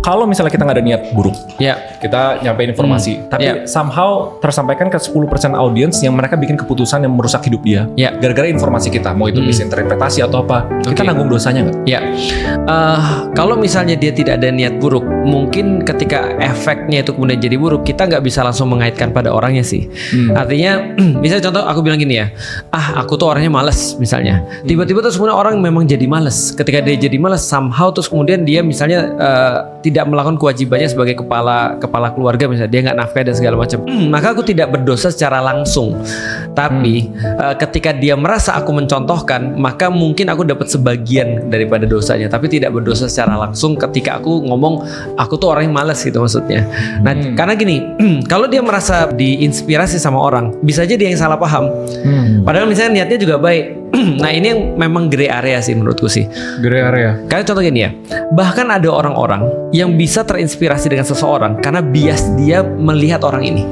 kalau misalnya kita nggak ada niat buruk, Ya. kita nyampein informasi, tapi Ya. somehow tersampaikan ke 10% audiens yang mereka bikin keputusan yang merusak hidup dia, Ya. gara-gara informasi kita, mau itu misinterpretasi atau apa, kita Oke. nanggung dosanya nggak? Ya, kalau misalnya dia tidak ada niat buruk, mungkin ketika efeknya itu kemudian jadi buruk, kita nggak bisa langsung mengaitkan pada orangnya sih. Artinya, misalnya contoh aku bilang gini ya, aku tuh orangnya males misalnya. Tiba-tiba terus kemudian orang memang jadi males. Ketika dia jadi males, somehow terus kemudian dia misalnya tidak melakukan kewajibannya sebagai kepala keluarga, misalnya dia nggak nafkah dan segala macam. Maka aku tidak berdosa secara langsung. Tapi ketika dia merasa aku mencontohkan, maka mungkin aku dapat sebagian daripada dosanya, tapi tidak berdosa secara langsung ketika aku ngomong aku tuh orangnya malas gitu maksudnya. Nah, karena gini, kalau dia merasa diinspirasi sama orang, bisa aja dia yang salah paham. Padahal misalnya niatnya juga baik. Nah, ini yang memang grey area sih menurutku sih. Grey area. Kayak contoh gini ya, bahkan ada orang-orang yang bisa terinspirasi dengan seseorang karena bias dia melihat orang ini.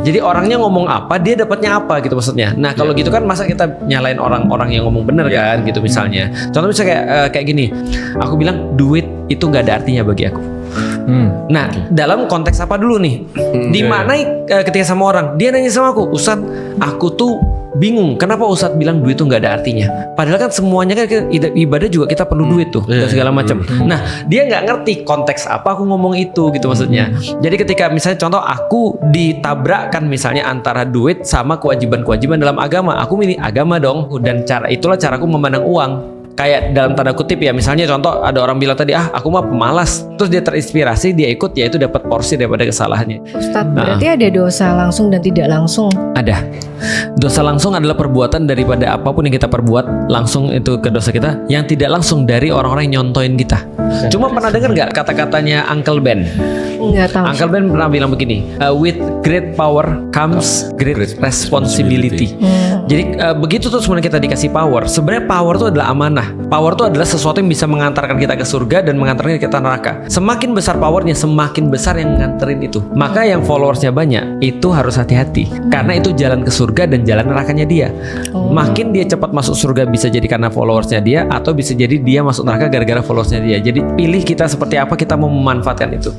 Jadi orangnya ngomong apa, dia dapatnya apa gitu maksudnya. Nah, kalau gitu kan masa kita nyalain orang-orang yang ngomong bener kan gitu misalnya. Contoh misalnya kayak gini, aku bilang duit itu nggak ada artinya bagi aku. Nah, dalam konteks apa dulu nih? Di mana ketika sama orang, dia nanya sama aku, Ustadz, aku tuh bingung kenapa Ustadz bilang duit itu nggak ada artinya. Padahal kan semuanya kan ibadah juga kita perlu duit tuh dan segala macam. Nah, dia nggak ngerti konteks apa aku ngomong itu gitu maksudnya. Jadi ketika misalnya contoh aku ditabrakkan misalnya antara duit sama kewajiban-kewajiban dalam agama, aku milih agama dong. Dan itulah caraku memandang uang. Kayak dalam tanda kutip ya, misalnya contoh ada orang bilang tadi aku mah pemalas, terus dia terinspirasi, dia ikut, ya itu dapat porsi daripada kesalahannya. Ustadz, berarti ada dosa langsung dan tidak langsung. Ada. Dosa langsung adalah perbuatan daripada apapun yang kita perbuat, langsung itu ke dosa kita. Yang tidak langsung dari orang-orang yang nyontoin kita. Cuma pernah dengar nggak kata-katanya Uncle Ben? Nggak tahu. Uncle Ben pernah bilang begini, with great power comes great responsibility. Jadi begitu tuh sebenarnya kita dikasih power. Sebenarnya power itu adalah amanah. Power itu adalah sesuatu yang bisa mengantarkan kita ke surga dan mengantarkan kita ke neraka. Semakin besar powernya, semakin besar yang nganterin itu. Maka yang followersnya banyak, itu harus hati-hati. Karena itu jalan ke surga dan jalan nerakanya dia. Makin dia cepat masuk surga bisa jadi karena followersnya dia, atau bisa jadi dia masuk neraka gara-gara followersnya dia. Jadi pilih kita seperti apa kita mau memanfaatkan itu.